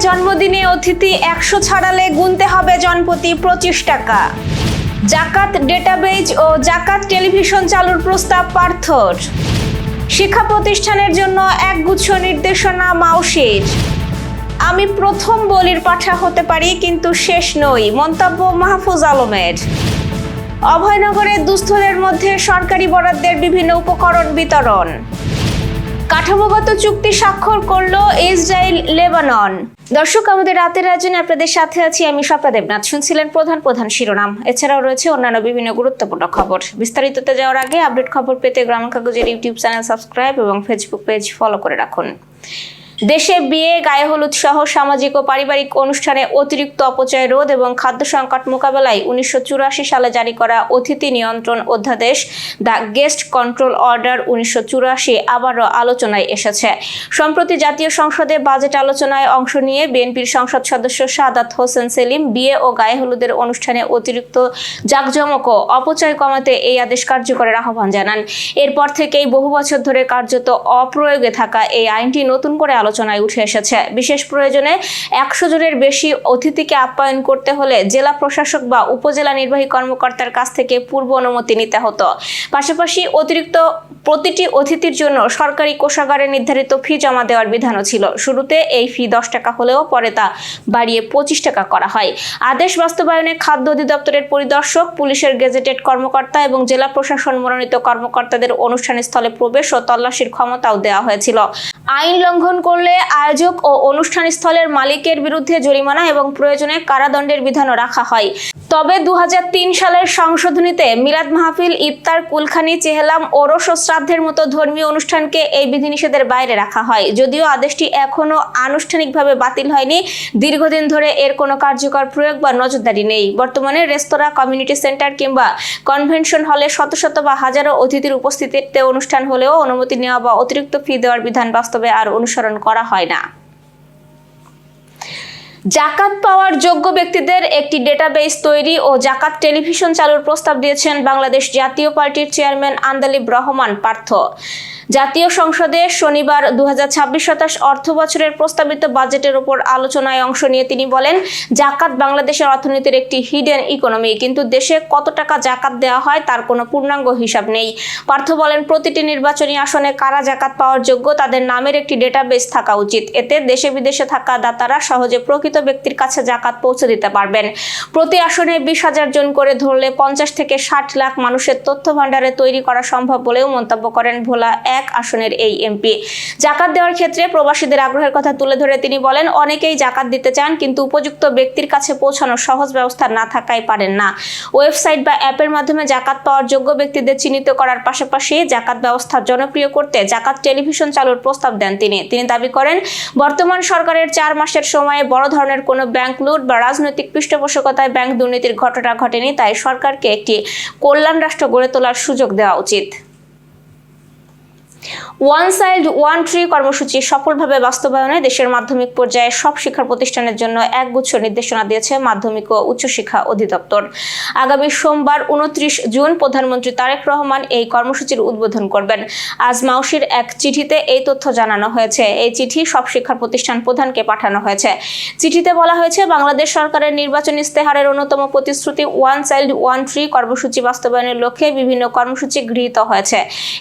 জন্মদিনে অতিথি 100 ছাড়ালে গুনতে হবে জনপ্রতি 25 টাকা। জাকাত ডেটাবেজ ও জাকাত টেলিভিশন চালুর প্রস্তাব পার্থর। শিক্ষা প্রতিষ্ঠানের জন্য একগুচ্ছ নির্দেশনা মাউশির। আমি প্রথম বলির পাঠা হতে পারি কিন্তু শেষ নই, মন্তব্য মাহফুজ আলমের। অভয়নগরে দুস্থদের মধ্যে সরকারি বরাদ্দের বিভিন্ন উপকরণ বিতরণ। কাঠামোগত চুক্তি স্বাক্ষর করলো ইসরায়েল লেবানন। দর্শক, আমাদের রাতের আয়োজনে আপনাদের সাথে আছি আমি স্বপ্না দেবনাথ। শুনছিলেন প্রধান শিরোনাম। এছাড়াও রয়েছে অন্যান্য বিভিন্ন গুরুত্বপূর্ণ খবর। বিস্তারিততে যাওয়ার আগে আপডেট খবর পেতে গ্রামীণ কাগজের ইউটিউব চ্যানেল সাবস্ক্রাইব এবং ফেসবুক পেজ ফলো করে রাখুন। দেশে বিয়ে, গায়ে হলুদ সহ সামাজিক ও পারিবারিক অনুষ্ঠানে অতিরিক্ত অপচয় রোধ এবং খাদ্য সংকট মোকাবেলায় 1984 সালে জারি করা অতিথি নিয়ন্ত্রণ অধ্যাদেশ দ্য গেস্ট কন্ট্রোল অর্ডার 1984 আবারও আলোচনায় এসেছে। সম্প্রতি জাতীয় সংসদে বাজেট আলোচনায় অংশ নিয়ে বিএনপির সংসদ সদস্য সাদাত হোসেন সেলিম বিয়ে ও গায়ে হলুদের অনুষ্ঠানে অতিরিক্ত জাঁকজমক ও অপচয় কমাতে এই আদেশ কার্যকরের আহ্বান জানান। এরপর থেকেই বহু বছর ধরে কার্যত অপ্রয়োগে থাকা এই আইনটি নতুন করে আলোচনায় উঠে এসেছে। বিশেষ প্রয়োজনে 100 জনের বেশি অতিথিকে আপ্যায়ন করতে হলে জেলা প্রশাসক বা উপজেলা নির্বাহী কর্মকর্তার কাছ থেকে পূর্ব অনুমতি নিতে হতো। পাশাপাশি অতিরিক্ত প্রতিটি অতিথির জন্য সরকারি কোষাগারে নির্ধারিত ফি জমা দেওয়ার বিধানও ছিল। শুরুতে এই ফি 10 টাকা হলেও পরে তা বাড়িয়ে 25 টাকা করা হয়। আদেশ বাস্তবায়নে খাদ্য অধিদপ্তরের পরিদর্শক, পুলিশের গেজেটেড কর্মকর্তা এবং জেলা প্রশাসন মনোনীত কর্মকর্তাদের অনুষ্ঠানস্থলে প্রবেশ ও তল্লাশির ক্ষমতাও দেওয়া হয়েছিল। আইন লঙ্ঘন করলে আয়োজক ও অনুষ্ঠান স্থলের মালিকের বিরুদ্ধে জরিমানা এবং প্রয়োজনে কারাদণ্ডের বিধানও রাখা হয়। তবে 2003 সালের সংশোধনীতে মিলাদ মাহফিল, ইফতার, কুলখানি, চেহলাম, ওরস ও শ্রাদ্ধের মতো ধর্মীয় অনুষ্ঠানকে এই বিধিনিষেধের বাইরে রাখা হয়। যদিও আদেশটি এখনো আনুষ্ঠানিকভাবে বাতিল হয়নি, দীর্ঘদিন ধরে এর কোনো কার্যকর প্রয়োগ বা নজরদারি নেই। বর্তমানে রেস্তোরাঁ, কমিউনিটি সেন্টার কিংবা কনভেনশন হলে শত শত বা হাজারো অতিথির উপস্থিতিতে অনুষ্ঠান হলেও অনুমতি নেওয়া বা অতিরিক্ত ফি দেওয়ার বিধান বাস্তবে আর অনুসরণ করা হয় না। জাকাত পাওয়ার যোগ্য ব্যক্তিদের একটি ডেটাবেস তৈরি ও জাকাত টেলিভিশন চালুর প্রস্তাব দিয়েছেন বাংলাদেশ জাতীয় পার্টির চেয়ারম্যান আন্দালিব রহমান পার্থ। জাতীয় সংসদে শনিবার 2026-27 অর্থ বছরের প্রস্তাবিত বাজেটের উপর আলোচনায় অংশ নিয়ে তিনি বলেন, জাকাত বাংলাদেশের অর্থনীতির একটি হিডেন ইকোনমি, কিন্তু দেশে কত টাকা জাকাত দেওয়া হয় তার কোনো পূর্ণাঙ্গ হিসাব নেই। পার্থ বলেন, প্রতিটি নির্বাচনী আসনে কারা জাকাত পাওয়ার যোগ্য তাদের নামের একটি ডেটাবেস থাকা উচিত। এতে দেশে বিদেশে থাকা দাতারা সহজে প্রকৃত ব্যক্তির কাছে জাকাত পৌঁছে দিতে পারবেন। প্রতি আসনে 20,000 জন করে ধরলে 50 থেকে 60 লাখ মানুষের তথ্য ভাণ্ডারে তৈরি করা সম্ভব বলেও মন্তব্য করেন ভোলা 1 আসনের এই এমপি। জাকাত দেওয়ার ক্ষেত্রে প্রবাসীদের আগ্রহের কথা তুলে ধরে তিনি বলেন, অনেকেই জাকাত দিতে চান কিন্তু উপযুক্ত ব্যক্তির কাছে পৌঁছানোর সহজ ব্যবস্থা না থাকায় পারেন না। ওয়েবসাইট বা অ্যাপের মাধ্যমে জাকাত পাওয়ার যোগ্য ব্যক্তিদের চিহ্নিত করার পাশাপাশি জাকাত ব্যবস্থা জনপ্রিয় করতে জাকাত টেলিভিশন চালুর প্রস্তাব দেন তিনি দাবি করেন, বর্তমান সরকারের 4 মাসের সময়ে বড় ধরনের কোনো ব্যাংক লুট বা রাজনৈতিক পৃষ্ঠপোষকতায় ব্যাংক দুর্নীতির ঘটনা ঘটেনি, তাই সরকারকে একটি কল্যাণ রাষ্ট্র গড়ে তোলার সুযোগ দেওয়া উচিত। ওয়ান চাইল্ড ওয়ান ট্রি কর্মসূচি সফলভাবে বাস্তবায়নে দেশের মাধ্যমিক পর্যায়ে সব শিক্ষা প্রতিষ্ঠানের জন্য একগুচ্ছ নির্দেশনা দিয়েছে মাধ্যমিক ও উচ্চশিক্ষা অধিদপ্তর। আগামী সোমবার 29 জুন প্রধানমন্ত্রী তারেক রহমান এই কর্মসূচির উদ্বোধন করবেন। আজ মাউশির এক চিঠিতে এই তথ্য জানানো হয়েছে। এই চিঠি সব শিক্ষা প্রতিষ্ঠান প্রধানকে পাঠানো হয়েছে। চিঠিতে বলা হয়েছে, বাংলাদেশ সরকারের নির্বাচনী ইস্তেহারের অন্যতম প্রতিশ্রুতি ওয়ান চাইল্ড ওয়ান ট্রি কর্মসূচি বাস্তবায়নের লক্ষ্যে বিভিন্ন কর্মসূচি গৃহীত হয়েছে।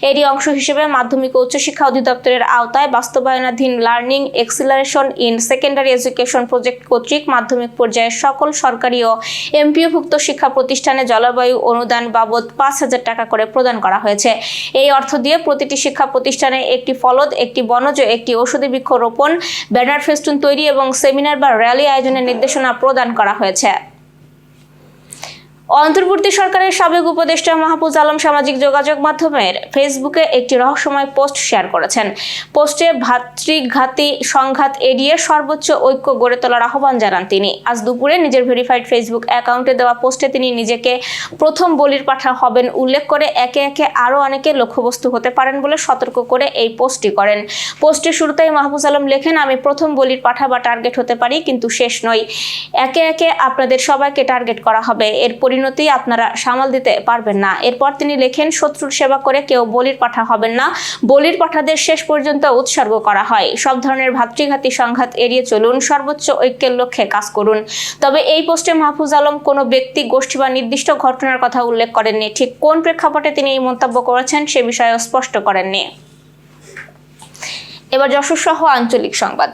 এরই অংশ হিসেবে মাধ্যমিক ও উচ্চশিক্ষা অধিদপ্তরের আওতায় বাস্তবায়নাধীন learning acceleration in secondary education project কর্তৃক মাধ্যমিক পর্যায়ের সকল সরকারি ও এমপিওভুক্ত শিক্ষা প্রতিষ্ঠানে জলবায়ু অনুদান বাবদ 5,000 টাকা করে প্রদান করা হয়েছে। এই অর্থ দিয়ে প্রতিটি শিক্ষা প্রতিষ্ঠানে একটি ফলদ, একটি বনজ, একটি ঔষধি বৃক্ষ রোপণ, ব্যানার ফেস্টুন তৈরি এবং সেমিনার বা র্যালি আয়োজনের নির্দেশনা প্রদান করা হয়েছে। অন্তর্বর্তী সরকারের সাবেক উপদেষ্টা মাহফুজ আলম সামাজিক যোগাযোগ মাধ্যমের ফেসবুকে একটি রহস্যময় পোস্ট শেয়ার করেছেন। পোস্টে ভাতৃঘাতী সংঘাত এড়িয়ে সর্বোচ্চ ঐক্য গড়ে তোলার আহ্বান জানান তিনি। আজ দুপুরে নিজের ভেরিফাইড ফেসবুক অ্যাকাউন্টে দেওয়া পোস্টে তিনি নিজেকে প্রথম বলির পাঠা হবেন উল্লেখ করে একে একে আরও অনেকে লক্ষ্যবস্তু হতে পারেন বলে সতর্ক করে এই পোস্টটি করেন। পোস্টের শুরুতেই মাহফুজ আলম লেখেন, আমি প্রথম বলির পাঠা বা টার্গেট হতে পারি কিন্তু শেষ নই। একে একে আপনাদের সবাইকে টার্গেট করা হবে। এর পরিণতি আপনারা সামাল দিতে পারবেন না। এরপর তিনি লেখেন, শত্রুর সেবা করে কেউ বলির পাঠা হবেন না। বলির পাঠাদের শেষ পর্যন্ত উৎসর্গ করা হয়। সব ধরনের ভাতৃঘাতী সংঘাত এড়িয়ে চলুন, সর্বোচ্চ ঐক্যের লক্ষ্যে কাজ করুন। তবে এই পোস্টে মাহফুজ আলম কোনো ব্যক্তি, গোষ্ঠী বা নির্দিষ্ট ঘটনার কথা উল্লেখ করেননি। ঠিক কোন প্রেক্ষাপটে তিনি এই মন্তব্য করেছেন সে বিষয়ে স্পষ্ট করেননি। এবার যশোর সহ আঞ্চলিক সংবাদ।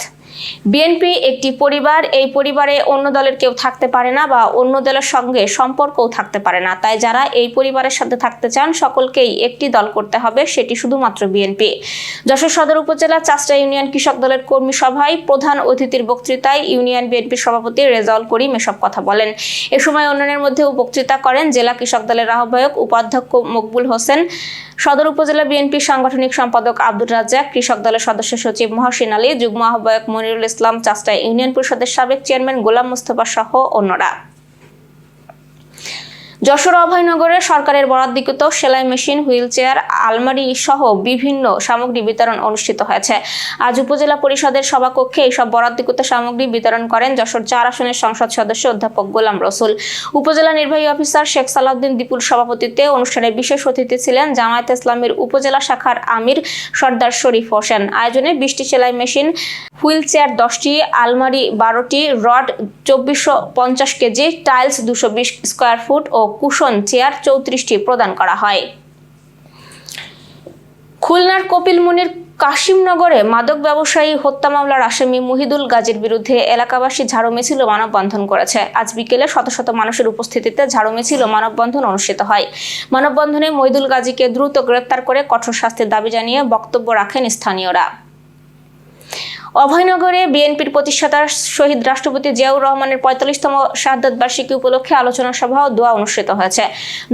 বিএনপি একটি পরিবার, এই পরিবারে অন্য দলের কেউ থাকতে পারে না বা অন্য দলের সঙ্গে সম্পর্কও থাকতে পারে না। তাই যারা এই পরিবারের সাথে থাকতে চান সকলকেই একটি দল করতে হবে, সেটি শুধুমাত্র বিএনপি। যশোর সদর উপজেলা চাষড়া ইউনিয়ন কৃষক দলের কর্মী সভায় প্রধান অতিথির বক্তৃতায় ইউনিয়ন বিএনপির সভাপতি রেজাউল করিম এসব কথা বলেন। এ সময় অন্যান্যের মধ্যে বক্তৃতা করেন জেলা কৃষক দলের আহ্বায়ক উপাধ্যক্ষ মকবুল হোসেন, সদর উপজেলা বিএনপির সাংগঠনিক সম্পাদক আব্দুর রাজ্জাক, কৃষক দলের সদস্য সচিব মহসিন আলী, যুগ্ম আহ্বায়ক মনিরুল ইসলাম, চাষড়া ইউনিয়ন পরিষদের সাবেক চেয়ারম্যান গোলাম মুস্তফা সহ অন্যরা। যশোর অভয়নগরে সরকারের বরাদ্দকৃত সেলাই মেশিন, হুইল চেয়ার, আলমারি সহ বিভিন্ন সামগ্রী বিতরণ অনুষ্ঠিত হয়েছে। আজ উপজেলা পরিষদের সভাকক্ষে এইসব বরাদ্দকৃত সামগ্রী বিতরণ করেন যশোর 4 আসনের সংসদ সদস্য অধ্যাপক গোলাম রসুল। উপজেলা নির্বাহী অফিসার শেখ সালাউদ্দিন দীপুল সভাপতিত্বে অনুষ্ঠানে বিশেষ অতিথি ছিলেন জামায়াতে ইসলামীর উপজেলা শাখার আমির সর্দার শরীফ হোসেন। আয়োজনে 20টি সেলাই মেশিন, হুইল চেয়ার 10টি, আলমারি 12টি, rod 2450 KG, tiles 220 square foot ও কুশন চেয়ার 34টি প্রদান করা হয়। খুলনার কপিলমুনির কাশিমনগরে মাদক ব্যবসায়ী হত্যা মামলার আসামি মুহিদুল গাজীর বিরুদ্ধে এলাকাবাসী ঝাড়ু মিছিল ও মানববন্ধন করেছে। আজ বিকেলে শত শত মানুষের উপস্থিতিতে ঝাড়ু মিছিল ও মানববন্ধন অনুষ্ঠিত হয়। মানববন্ধনে মুহিদুল গাজীকে দ্রুত গ্রেপ্তার করে কঠোর শাস্তির দাবি জানিয়ে বক্তব্য রাখেন স্থানীয়রা। অভয়নগরে বিএনপির প্রতিষ্ঠাতা শহীদ রাষ্ট্রপতি জিয়াউর রহমানের 45তম শাহাদাত বার্ষিকী উপলক্ষে আলোচনা সভা ও দোয়া অনুষ্ঠিত হয়েছে।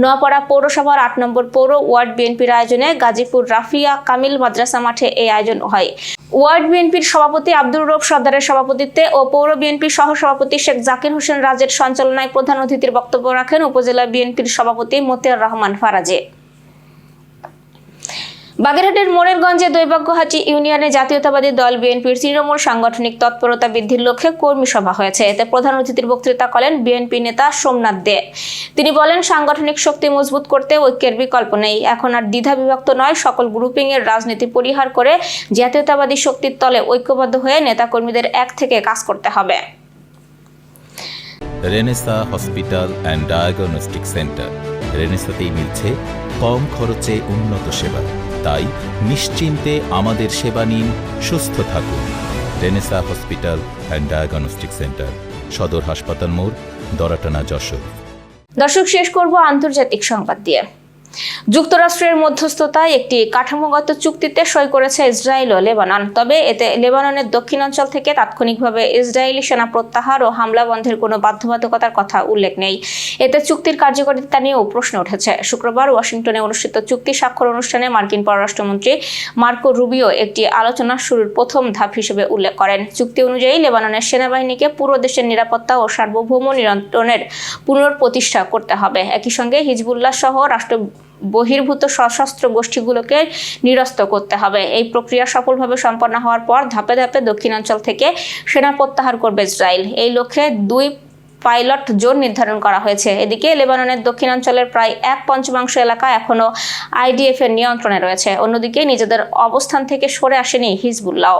নোয়াপাড়া পৌরসভার 8 নম্বর পৌর ওয়ার্ড বিএনপির আয়োজনে গাজীপুর রাফিয়া কামিল মাদ্রাসা মাঠে এই আয়োজন হয়। ওয়ার্ড বিএনপির সভাপতি আব্দুর রব সর্দারের সভাপতিত্বে ও পৌর বিএনপির সহসভাপতি শেখ জাকির হোসেন রাজের সঞ্চালনায় প্রধান অতিথির বক্তব্য রাখেন উপজেলা বিএনপির সভাপতি মতিয়ার রহমান ফারাজে। বাগেরহাটের মোরেলগঞ্জে দৈবাগ্যহাটি ইউনিয়নে জাতীয়তাবাদী দল বিএনপির তৃণমূল সাংগঠনিক তৎপরতা বৃদ্ধির লক্ষ্যে কর্মী সভা হয়েছে। এতে প্রধান অতিথির বক্তৃতা করেন বিএনপি নেতা সোমনাথ দে। তিনি বলেন, সাংগঠনিক শক্তি মজবুত করতে ঐক্যের বিকল্প নেই। এখন আর দ্বিধা বিভক্ত নয়, সকল গ্রুপিং এর রাজনীতি পরিহার করে জাতীয়তাবাদী শক্তির তলে ঐক্যবদ্ধ হয়ে নেতাকর্মীদের এক থেকে কাজ করতে হবে। Renaissance hospital and diagnostic centre. রেনেসাতেই মিলছে কম খরচে উন্নত সেবা। তাই নিশ্চিন্তে আমাদের সেবা নিন, সুস্থ থাকুন। Renaissance hospital and diagnostic centre, সদর হাসপাতাল মোড়, দরাটানা, যশোর। দর্শক, শেষ করব আন্তর্জাতিক সংবাদ দিয়ে। যুক্তরাষ্ট্রের মধ্যস্থতায় একটি কাঠামোগত চুক্তিতে সই করেছে ইসরায়েল ও লেবানন। তবে এতে লেবাননের দক্ষিণাঞ্চল থেকে তাৎক্ষণিকভাবে ইসরায়েলি সেনা প্রত্যাহার ও হামলা বন্ধের কোনো বাধ্যবাধকতার কথা উল্লেখ নেই। এতে চুক্তির কার্যকারিতা নিয়েও প্রশ্ন উঠেছে। শুক্রবার ওয়াশিংটনে অনুষ্ঠিত চুক্তি স্বাক্ষর অনুষ্ঠানে মার্কিন পররাষ্ট্রমন্ত্রী মার্কো রুবিও একটি আলোচনা শুরুর প্রথম ধাপ হিসেবে উল্লেখ করেন। চুক্তি অনুযায়ী লেবাননের সেনাবাহিনীকে পুরো দেশের নিরাপত্তা ও সার্বভৌম নিয়ন্ত্রণের পুনঃপ্রতিষ্ঠা করতে হবে। একই সঙ্গে হিজবুল্লাহ সহ রাষ্ট্র বহির্ভূত সশস্ত্র গোষ্ঠীগুলোকে নিরস্ত করতে হবে। এই প্রক্রিয়া সফলভাবে সম্পন্ন হওয়ার পর ধাপে ধাপে দক্ষিণাঞ্চল থেকে সেনা প্রত্যাহার করবে ইসরায়েল। এই লক্ষ্যে 2 পাইলট জোন নির্ধারণ করা হয়েছে। এদিকে লেবাননের দক্ষিণাঞ্চলের প্রায় 1/5 এলাকা এখনো আইডিএফ এর নিয়ন্ত্রণে রয়েছে। অন্যদিকে নিজেদের অবস্থান থেকে সরে আসেনি হিজবুল্লাহ।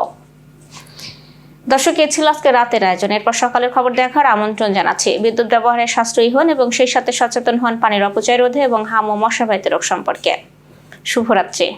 দর্শক, এ ছিল আজকে রাতের আয়োজন। এরপর সকালের খবর দেখার আমন্ত্রণ জানাচ্ছি। বিদ্যুৎ ব্যবহারে সাশ্রয়ী হন এবং সেই সাথে সচেতন হন পানির অপচয় রোধে এবং হাম ও মশাবাহিত রোগ সম্পর্কে। শুভরাত্রি।